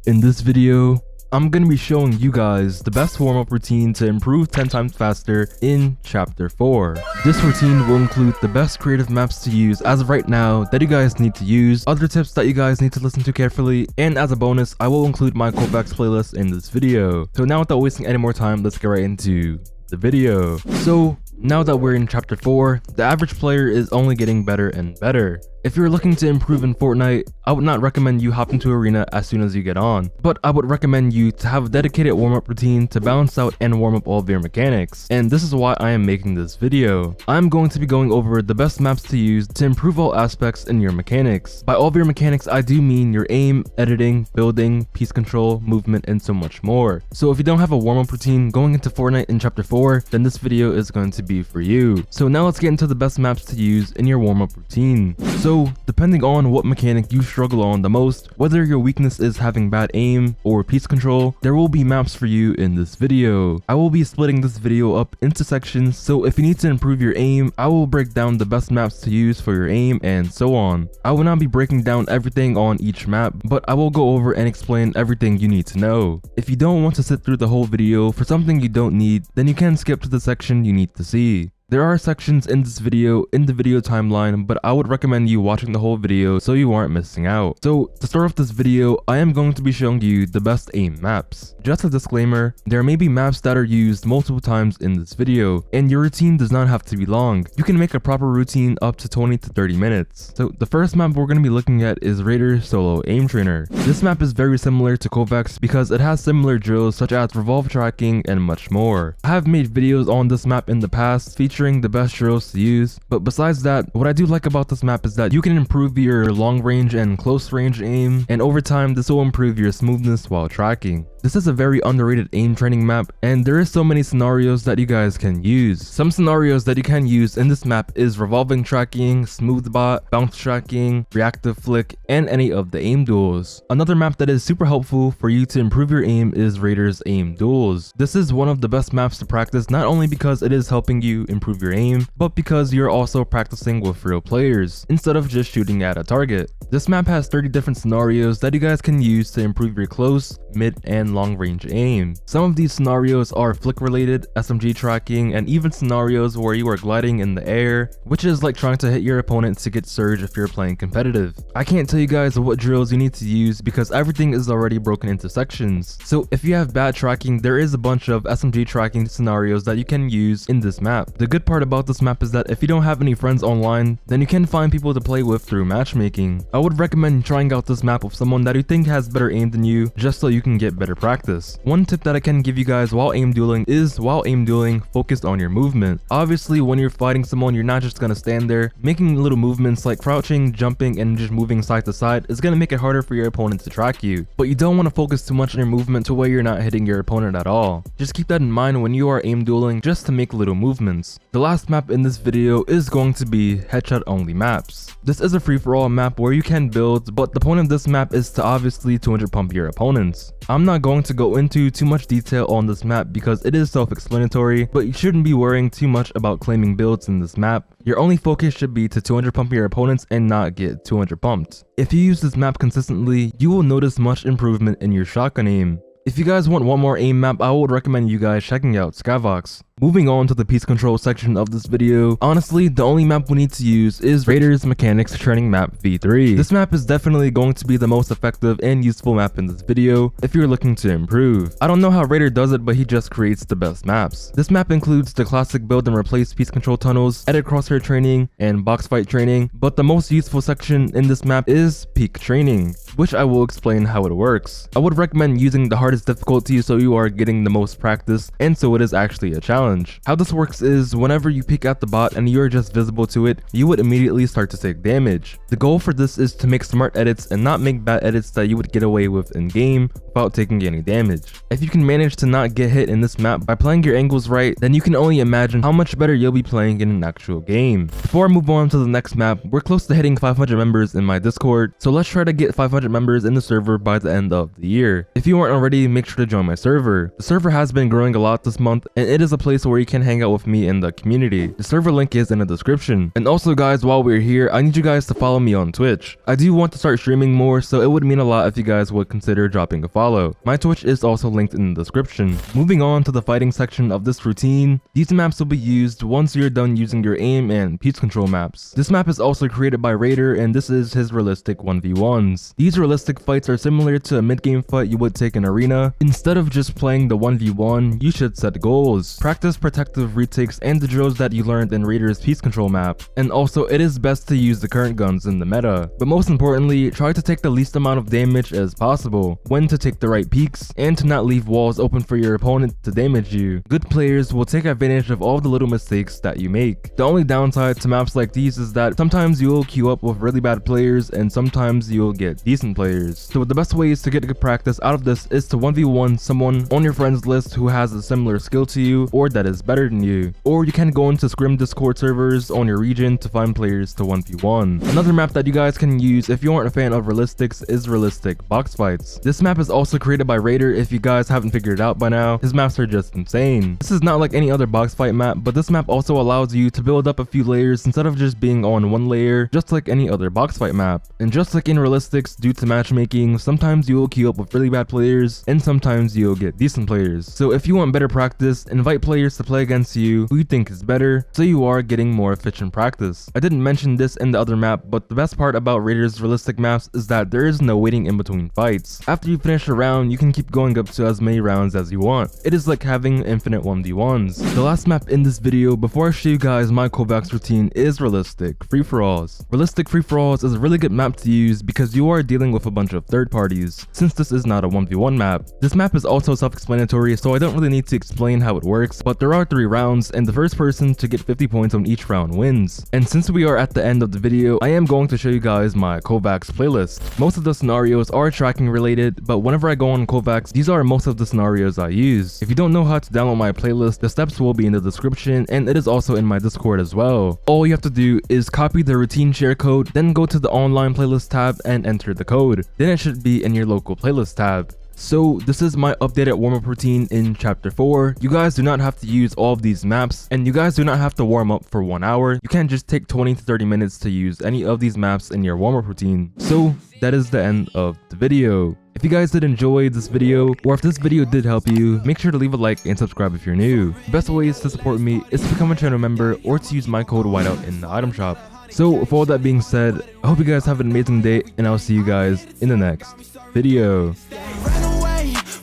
In this video, I'm going to be showing you guys the best warm-up routine to improve 10 times faster in Chapter 4. This routine will include the best creative maps to use as of right now that you guys need to use, other tips that you guys need to listen to carefully, and as a bonus, I will include my Kovaaks playlist in this video. So now without wasting any more time, let's get right into the video. So now that we're in Chapter 4, the average player is only getting better and better. If you're looking to improve in Fortnite, I would not recommend you hop into Arena as soon as you get on, but I would recommend you to have a dedicated warm-up routine to balance out and warm up all of your mechanics, and this is why I am making this video. I'm going to be going over the best maps to use to improve all aspects in your mechanics. By all of your mechanics, I do mean your aim, editing, building, piece control, movement, and so much more. So if you don't have a warm-up routine going into Fortnite in Chapter 4, then this video is going to be for you. So now let's get into the best maps to use in your warm-up routine. So depending on what mechanic you struggle on the most, whether your weakness is having bad aim or piece control, there will be maps for you in this video. I will be splitting this video up into sections, so if you need to improve your aim, I will break down the best maps to use for your aim and so on. I will not be breaking down everything on each map, but I will go over and explain everything you need to know. If you don't want to sit through the whole video for something you don't need, then you can skip to the section you need to see. There are sections in this video in the video timeline, but I would recommend you watching the whole video so you aren't missing out. So to start off this video, I am going to be showing you the best aim maps. Just a disclaimer, there may be maps that are used multiple times in this video, and your routine does not have to be long. You can make a proper routine up to 20 to 30 minutes. So the first map we're going to be looking at is Raider Solo Aim Trainer. This map is very similar to Kovaaks because it has similar drills such as revolve tracking and much more. I have made videos on this map in the past featuring the best drills to use, but besides that, what I do like about this map is that you can improve your long range and close range aim, and over time this will improve your smoothness while tracking. This is a very underrated aim training map, and there is so many scenarios that you guys can use. Some scenarios that you can use in this map is revolving tracking, smooth bot, bounce tracking, reactive flick, and any of the aim duels. Another map that is super helpful for you to improve your aim is Raider's Aim Duels. This is one of the best maps to practice, not only because it is helping you improve your aim, but because you're also practicing with real players instead of just shooting at a target. This map has 30 different scenarios that you guys can use to improve your close, mid, and long range aim. Some of these scenarios are flick related, SMG tracking, and even scenarios where you are gliding in the air, which is like trying to hit your opponent to get surge if you're playing competitive. I can't tell you guys what drills you need to use because everything is already broken into sections. So if you have bad tracking, there is a bunch of SMG tracking scenarios that you can use in this map. The good part about this map is that if you don't have any friends online, then you can find people to play with through matchmaking. I would recommend trying out this map with someone that you think has better aim than you, just so you can get better practice. One tip that I can give you guys while aim dueling is, focus on your movement. Obviously, when you're fighting someone, you're not just gonna stand there. Making little movements like crouching, jumping, and just moving side to side is gonna make it harder for your opponent to track you. But you don't want to focus too much on your movement to where you're not hitting your opponent at all. Just keep that in mind when you are aim dueling, just to make little movements. The last map in this video is going to be headshot only maps. This is a free-for-all map where you can build, but the point of this map is to obviously 200 pump your opponents. I'm not going to go into too much detail on this map because it is self-explanatory, but you shouldn't be worrying too much about claiming builds in this map. Your only focus should be to 200 pump your opponents and not get 200 pumped. If you use this map consistently, you will notice much improvement in your shotgun aim. If you guys want one more aim map, I would recommend you guys checking out Kovaaks. Moving on to the piece control section of this video, honestly, the only map we need to use is Raider's Mechanics Training Map V3. This map is definitely going to be the most effective and useful map in this video if you're looking to improve. I don't know how Raider does it, but he just creates the best maps. This map includes the classic build and replace piece control tunnels, edit crosshair training, and box fight training, but the most useful section in this map is peak training, which I will explain how it works. I would recommend using the hardest difficulty so you are getting the most practice, and so it is actually a challenge. How this works is whenever you peek at the bot and you're just visible to it, you would immediately start to take damage. The goal for this is to make smart edits and not make bad edits that you would get away with in game without taking any damage. If you can manage to not get hit in this map by playing your angles right, then you can only imagine how much better you'll be playing in an actual game. Before I move on to the next map, we're close to hitting 500 members in my Discord, so let's try to get 500 200 members in the server by the end of the year. If you aren't already, make sure to join my server. The server has been growing a lot this month, and it is a place where you can hang out with me in the community. The server link is in the description. And also guys, while we're here, I need you guys to follow me on Twitch. I do want to start streaming more, so it would mean a lot if you guys would consider dropping a follow. My Twitch is also linked in the description. Moving on to the fighting section of this routine, these maps will be used once you're done using your aim and piece control maps. This map is also created by Raider, and this is his realistic 1v1s. These realistic fights are similar to a mid-game fight you would take in Arena. Instead of just playing the 1v1, you should set goals. Practice protective retakes and the drills that you learned in Raider's piece control map. And also, it is best to use the current guns in the meta. But most importantly, try to take the least amount of damage as possible, when to take the right peeks, and to not leave walls open for your opponent to damage you. Good players will take advantage of all the little mistakes that you make. The only downside to maps like these is that sometimes you'll queue up with really bad players and sometimes you'll get decent players. So the best ways to get good practice out of this is to 1v1 someone on your friends list who has a similar skill to you or that is better than you. Or you can go into scrim Discord servers on your region to find players to 1v1. Another map that you guys can use if you aren't a fan of realistics is realistic box fights. This map is also created by Raider if you guys haven't figured it out by now. His maps are just insane. This is not like any other box fight map, but this map also allows you to build up a few layers instead of just being on one layer, just like any other box fight map. And just like in realistics, due to matchmaking, sometimes you will queue up with really bad players and sometimes you'll get decent players. So if you want better practice, invite players to play against you who you think is better, so you are getting more efficient practice. I didn't mention this in the other map, but the best part about Raider's realistic maps is that there is no waiting in between fights. After you finish a round, you can keep going up to as many rounds as you want. It is like having infinite 1v1s. The last map in this video before I show you guys my Kovaaks routine is realistic free-for-alls. Realistic free-for-alls is a really good map to use because you are dealing with a bunch of third parties, since this is not a 1v1 map. This map is also self-explanatory, so I don't really need to explain how it works, but there are 3 rounds and the first person to get 50 points on each round wins. And since we are at the end of the video, I am going to show you guys my Kovaaks playlist. Most of the scenarios are tracking related, but whenever I go on Kovaaks, these are most of the scenarios I use. If you don't know how to download my playlist, the steps will be in the description and it is also in my Discord as well. All you have to do is copy the routine share code, then go to the online playlist tab and enter the code. Then it should be in your local playlist tab. So this is my updated warm-up routine in chapter 4. You guys do not have to use all of these maps, and you guys do not have to warm up for 1 hour. You can just take 20 to 30 minutes to use any of these maps in your warm-up routine. So that is the end of the video. If you guys did enjoy this video, or if this video did help you, make sure to leave a like and subscribe if you're new. The best ways to support me is to become a channel member or to use my code Witeout in the item shop. So with all that being said, I hope you guys have an amazing day and I'll see you guys in the next video.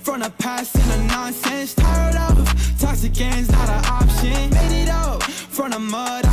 From the past and the nonsense, tired of toxic ends, not an option. Made it up from the mud.